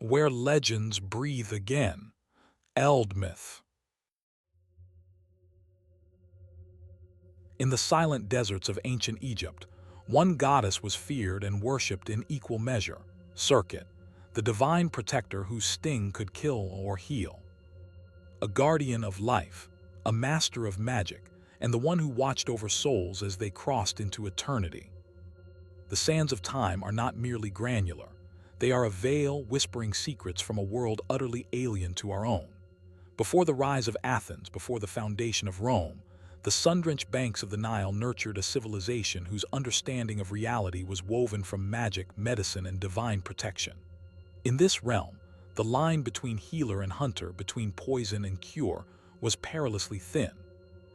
Where legends breathe again. Eldmyth. In the silent deserts of ancient Egypt, one goddess was feared and worshipped in equal measure, Serket, the divine protector whose sting could kill or heal. A guardian of life, a master of magic, and the one who watched over souls as they crossed into eternity. The sands of time are not merely granular. They are a veil whispering secrets from a world utterly alien to our own. Before the rise of Athens, before the foundation of Rome, the sun-drenched banks of the Nile nurtured a civilization whose understanding of reality was woven from magic, medicine, and divine protection. In this realm, the line between healer and hunter, between poison and cure, was perilously thin.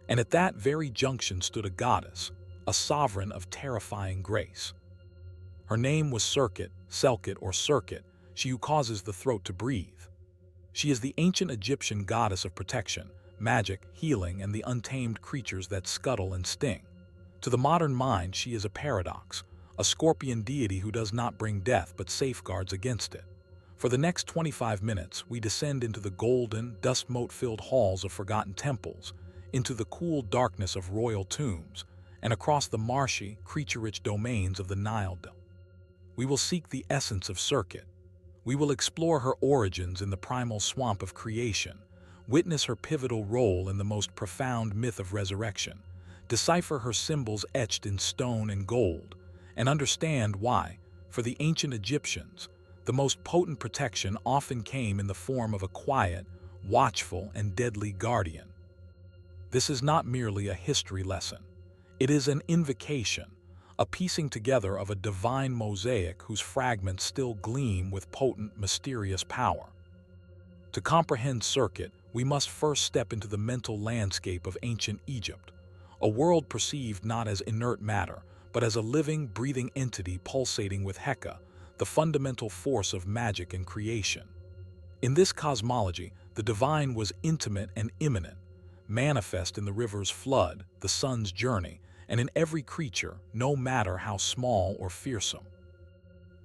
And at that very junction stood a goddess, a sovereign of terrifying grace. Her name was Serket, Selket, or Serket, she who causes the throat to breathe. She is the ancient Egyptian goddess of protection, magic, healing, and the untamed creatures that scuttle and sting. To the modern mind, she is a paradox, a scorpion deity who does not bring death but safeguards against it. For the next 25 minutes, we descend into the golden, dust-mote-filled halls of forgotten temples, into the cool darkness of royal tombs, and across the marshy, creature-rich domains of the Nile Delta. We will seek the essence of Serket. We will explore her origins in the primal swamp of creation, witness her pivotal role in the most profound myth of resurrection, decipher her symbols etched in stone and gold, and understand why, for the ancient Egyptians, the most potent protection often came in the form of a quiet, watchful, and deadly guardian. This is not merely a history lesson. It is an invocation, a piecing together of a divine mosaic whose fragments still gleam with potent, mysterious power. To comprehend Serket, we must first step into the mental landscape of ancient Egypt, a world perceived not as inert matter, but as a living, breathing entity pulsating with Heka, the fundamental force of magic and creation. In this cosmology, the divine was intimate and immanent, manifest in the river's flood, the sun's journey, and in every creature, no matter how small or fearsome.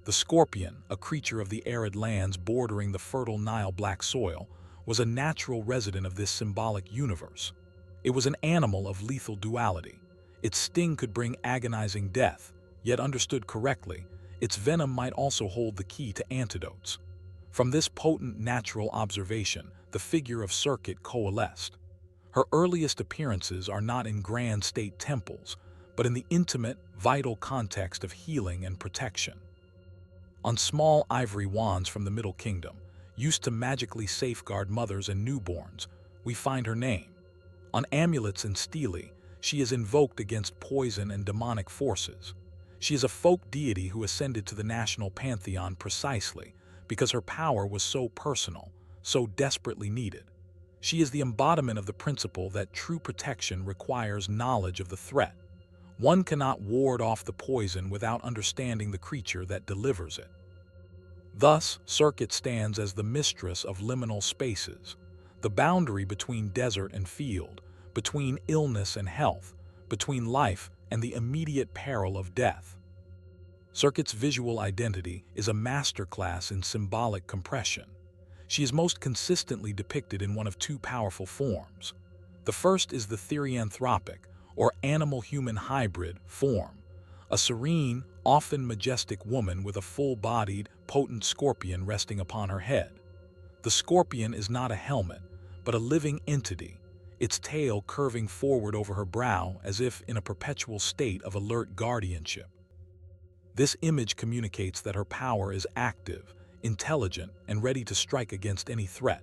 The scorpion, a creature of the arid lands bordering the fertile Nile black soil, was a natural resident of this symbolic universe. It was an animal of lethal duality. Its sting could bring agonizing death, yet understood correctly, its venom might also hold the key to antidotes. From this potent natural observation, the figure of Serket coalesced. Her earliest appearances are not in grand state temples, but in the intimate, vital context of healing and protection. On small ivory wands from the Middle Kingdom, used to magically safeguard mothers and newborns, we find her name. On amulets and stelae, she is invoked against poison and demonic forces. She is a folk deity who ascended to the national pantheon precisely because her power was so personal, so desperately needed. She is the embodiment of the principle that true protection requires knowledge of the threat. One cannot ward off the poison without understanding the creature that delivers it. Thus, Serket stands as the mistress of liminal spaces, the boundary between desert and field, between illness and health, between life and the immediate peril of death. Serket's visual identity is a masterclass in symbolic compression. She is most consistently depicted in one of two powerful forms. The first is the therianthropic, or animal-human hybrid, form, a serene, often majestic woman with a full-bodied, potent scorpion resting upon her head. The scorpion is not a helmet, but a living entity, its tail curving forward over her brow as if in a perpetual state of alert guardianship. This image communicates that her power is active, intelligent, and ready to strike against any threat.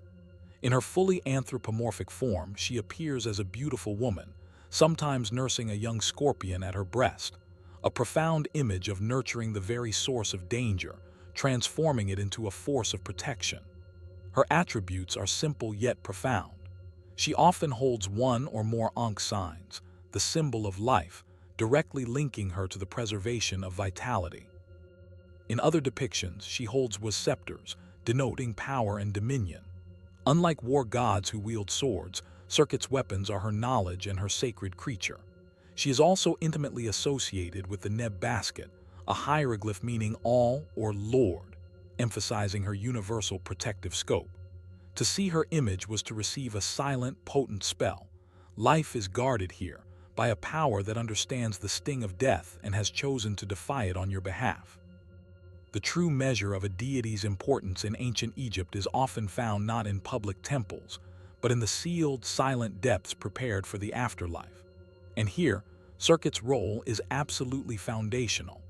In her fully anthropomorphic form, she appears as a beautiful woman, sometimes nursing a young scorpion at her breast, a profound image of nurturing the very source of danger, transforming it into a force of protection. Her attributes are simple yet profound. She often holds one or more Ankh signs, the symbol of life, directly linking her to the preservation of vitality. In other depictions, she holds scepters, denoting power and dominion. Unlike war gods who wield swords, Serket's weapons are her knowledge and her sacred creature. She is also intimately associated with the Neb basket, a hieroglyph meaning all or Lord. emphasizing her universal protective scope. To see her image was to receive a silent, potent spell. Life is guarded here by a power that understands the sting of death and has chosen to defy it on your behalf. The true measure of a deity's importance in ancient Egypt is often found not in public temples, but in the sealed, silent depths prepared for the afterlife. And here, Serket's role is absolutely foundational.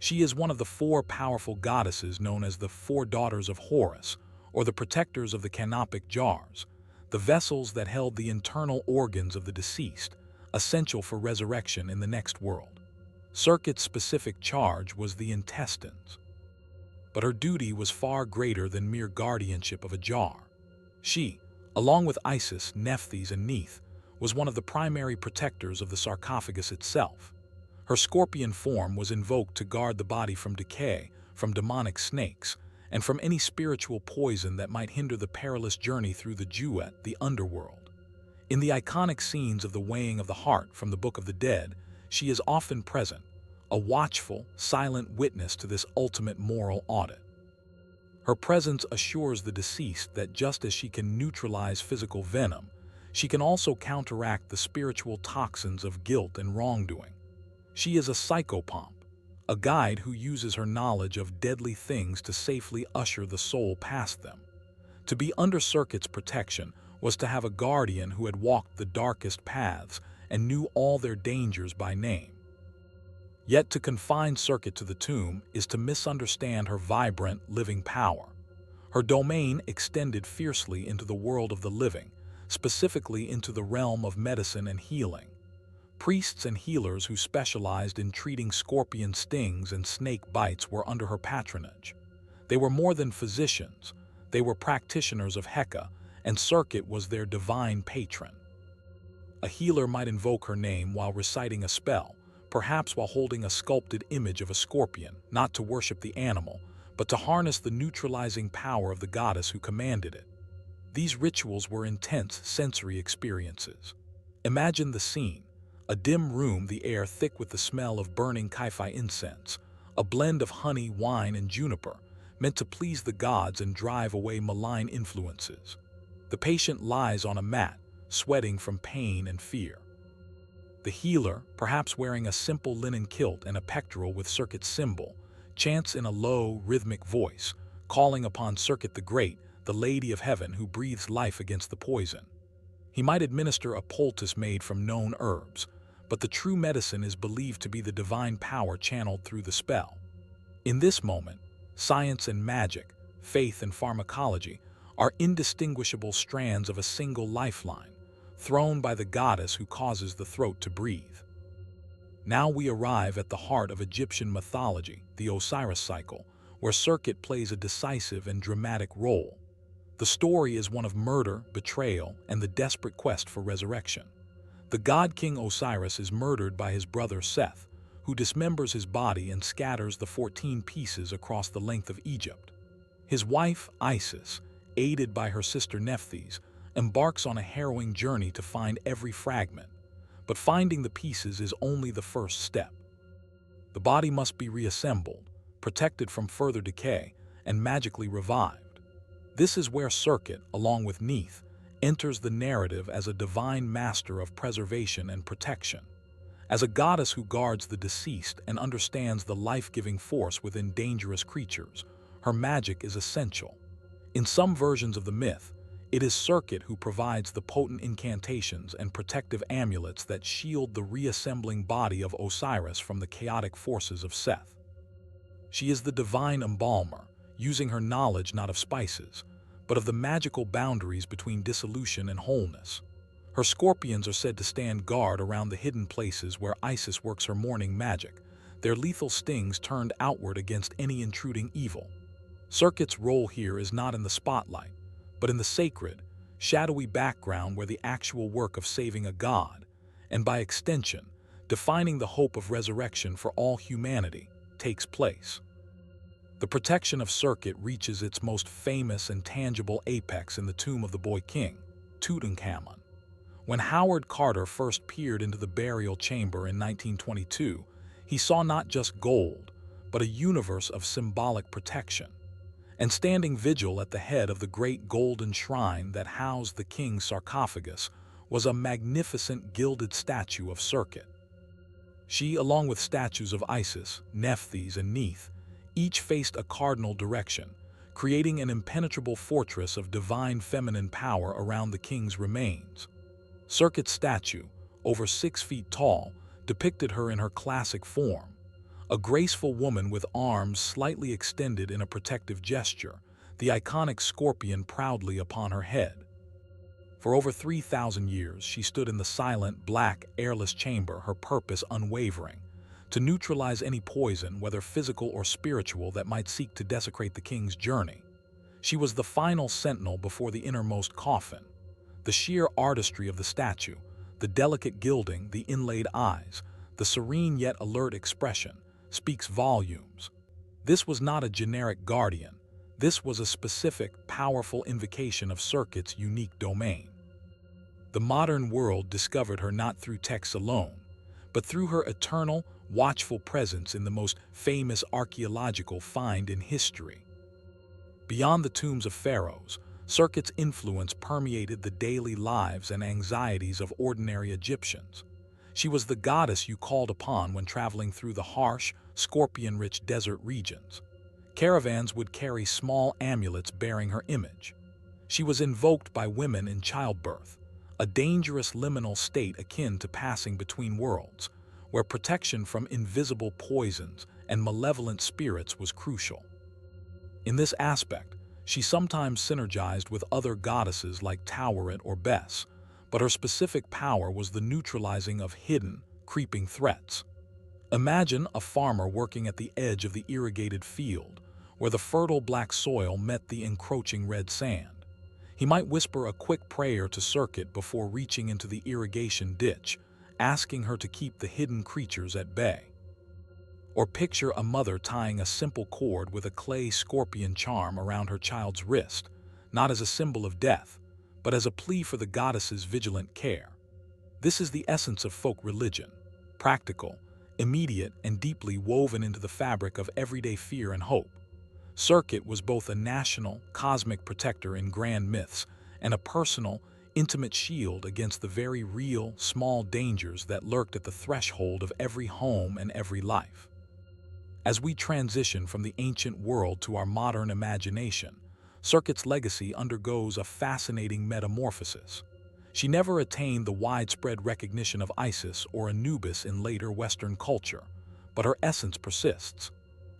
She is one of the four powerful goddesses known as the Four Daughters of Horus, or the protectors of the canopic jars, the vessels that held the internal organs of the deceased, essential for resurrection in the next world. Serket's specific charge was the intestines. But her duty was far greater than mere guardianship of a jar. She, along with Isis, Nephthys, and Neith, was one of the primary protectors of the sarcophagus itself. Her scorpion form was invoked to guard the body from decay, from demonic snakes, and from any spiritual poison that might hinder the perilous journey through the Jewet, the underworld. In the iconic scenes of the weighing of the heart from the Book of the Dead, she is often present, a watchful, silent witness to this ultimate moral audit. Her presence assures the deceased that just as she can neutralize physical venom, she can also counteract the spiritual toxins of guilt and wrongdoing. She is a psychopomp, a guide who uses her knowledge of deadly things to safely usher the soul past them. To be under Serket's protection was to have a guardian who had walked the darkest paths and knew all their dangers by name. Yet to confine Serket to the tomb is to misunderstand her vibrant, living power. Her domain extended fiercely into the world of the living, specifically into the realm of medicine and healing. Priests and healers who specialized in treating scorpion stings and snake bites were under her patronage. They were more than physicians, they were practitioners of Heka, and Serket was their divine patron. A healer might invoke her name while reciting a spell, perhaps while holding a sculpted image of a scorpion, not to worship the animal, but to harness the neutralizing power of the goddess who commanded it. These rituals were intense sensory experiences. Imagine the scene: a dim room, the air thick with the smell of burning Kai-Fi incense, a blend of honey, wine, and juniper, meant to please the gods and drive away malign influences. The patient lies on a mat, sweating from pain and fear. The healer, perhaps wearing a simple linen kilt and a pectoral with Serket's symbol, chants in a low, rhythmic voice, calling upon Serket the Great, the Lady of Heaven who breathes life against the poison. He might administer a poultice made from known herbs, but the true medicine is believed to be the divine power channeled through the spell. In this moment, science and magic, faith and pharmacology are indistinguishable strands of a single lifeline, thrown by the goddess who causes the throat to breathe. Now we arrive at the heart of Egyptian mythology, the Osiris cycle, where Serket plays a decisive and dramatic role. The story is one of murder, betrayal, and the desperate quest for resurrection. The god-king Osiris is murdered by his brother Seth, who dismembers his body and scatters the 14 pieces across the length of Egypt. His wife, Isis, aided by her sister Nephthys, embarks on a harrowing journey to find every fragment. But finding the pieces is only the first step. The body must be reassembled, protected from further decay, and magically revived. This is where Serket, along with Neith, enters the narrative as a divine master of preservation and protection. As a goddess who guards the deceased and understands the life-giving force within dangerous creatures, her magic is essential. In some versions of the myth, it is Serket who provides the potent incantations and protective amulets that shield the reassembling body of Osiris from the chaotic forces of Seth. She is the divine embalmer, using her knowledge not of spices, but of the magical boundaries between dissolution and wholeness. Her scorpions are said to stand guard around the hidden places where Isis works her mourning magic, their lethal stings turned outward against any intruding evil. Serket's role here is not in the spotlight, but in the sacred, shadowy background where the actual work of saving a god, and by extension, defining the hope of resurrection for all humanity, takes place. The protection of Serket reaches its most famous and tangible apex in the tomb of the boy king, Tutankhamun. When Howard Carter first peered into the burial chamber in 1922, he saw not just gold, but a universe of symbolic protection. and standing vigil at the head of the great golden shrine that housed the king's sarcophagus was a magnificent gilded statue of Serket. She, along with statues of Isis, Nephthys, and Neith, each faced a cardinal direction, creating an impenetrable fortress of divine feminine power around the king's remains. Serket's statue, over 6 feet tall, depicted her in her classic form, a graceful woman with arms slightly extended in a protective gesture, the iconic scorpion proudly upon her head. For over 3,000 years, she stood in the silent, black, airless chamber, her purpose unwavering, to neutralize any poison, whether physical or spiritual, that might seek to desecrate the king's journey. She was the final sentinel before the innermost coffin. The sheer artistry of the statue, the delicate gilding, the inlaid eyes, the serene yet alert expression, speaks volumes. This was not a generic guardian. This was a specific, powerful invocation of Serket's unique domain. The modern world discovered her not through texts alone, but through her eternal, watchful presence in the most famous archaeological find in history. Beyond the tombs of pharaohs, Serket's influence permeated the daily lives and anxieties of ordinary Egyptians. She was the goddess you called upon when traveling through the harsh, scorpion-rich desert regions. Caravans would carry small amulets bearing her image. She was invoked by women in childbirth, a dangerous liminal state akin to passing between worlds, where protection from invisible poisons and malevolent spirits was crucial. In this aspect, she sometimes synergized with other goddesses like Taweret or Bes, but her specific power was the neutralizing of hidden, creeping threats. Imagine a farmer working at the edge of the irrigated field, where the fertile black soil met the encroaching red sand. He might whisper a quick prayer to Serket before reaching into the irrigation ditch, asking her to keep the hidden creatures at bay. Or picture a mother tying a simple cord with a clay scorpion charm around her child's wrist, not as a symbol of death, but as a plea for the goddess's vigilant care. This is the essence of folk religion, practical, immediate, and deeply woven into the fabric of everyday fear and hope. Serket was both a national, cosmic protector in grand myths and a personal, intimate shield against the very real, small dangers that lurked at the threshold of every home and every life. As we transition from the ancient world to our modern imagination, Serket's legacy undergoes a fascinating metamorphosis. She never attained the widespread recognition of Isis or Anubis in later Western culture, but her essence persists.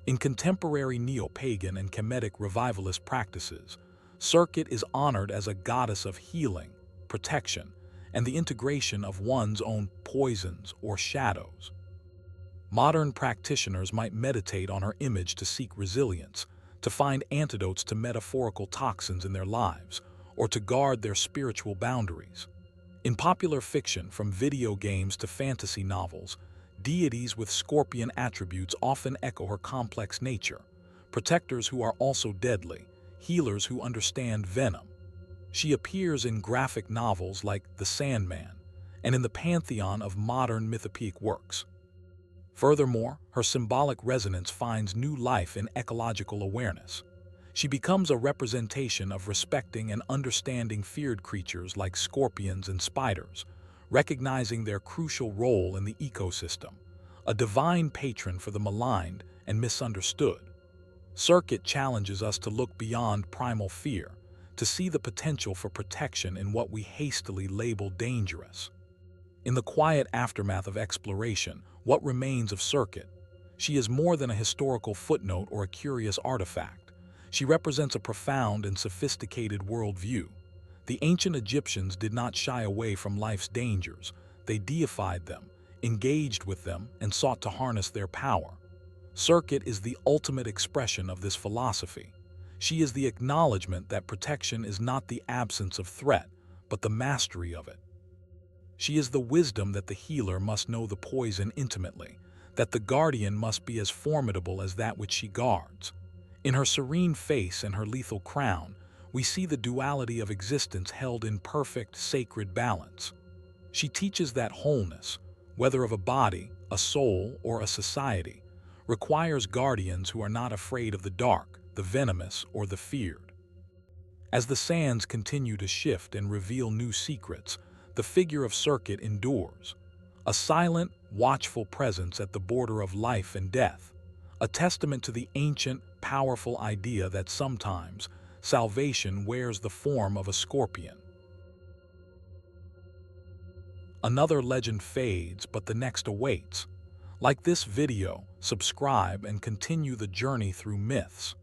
In contemporary neo-pagan and Kemetic revivalist practices, Serket is honored as a goddess of healing, protection, and the integration of one's own poisons or shadows. Modern practitioners might meditate on her image to seek resilience, to find antidotes to metaphorical toxins in their lives, or to guard their spiritual boundaries. In popular fiction, from video games to fantasy novels, deities with scorpion attributes often echo her complex nature, protectors who are also deadly, healers who understand venom. She appears in graphic novels like The Sandman and in the pantheon of modern mythopoeic works. Furthermore, her symbolic resonance finds new life in ecological awareness. She becomes a representation of respecting and understanding feared creatures like scorpions and spiders, recognizing their crucial role in the ecosystem, a divine patron for the maligned and misunderstood. Serket challenges us to look beyond primal fear, to see the potential for protection in what we hastily label dangerous. In the quiet aftermath of exploration, what remains of Serket? She is more than a historical footnote or a curious artifact. She represents a profound and sophisticated worldview. The ancient Egyptians did not shy away from life's dangers. They deified them, engaged with them, and sought to harness their power. Serket is the ultimate expression of this philosophy. She is the acknowledgement that protection is not the absence of threat, but the mastery of it. She is the wisdom that the healer must know the poison intimately, that the guardian must be as formidable as that which she guards. In her serene face and her lethal crown, we see the duality of existence held in perfect, sacred balance. She teaches that wholeness, whether of a body, a soul, or a society, requires guardians who are not afraid of the dark, the venomous, or the feared. As the sands continue to shift and reveal new secrets, the figure of Serket endures, a silent, watchful presence at the border of life and death, a testament to the ancient, powerful idea that sometimes salvation wears the form of a scorpion. Another legend fades, but the next awaits. Like this video, subscribe and continue the journey through myths.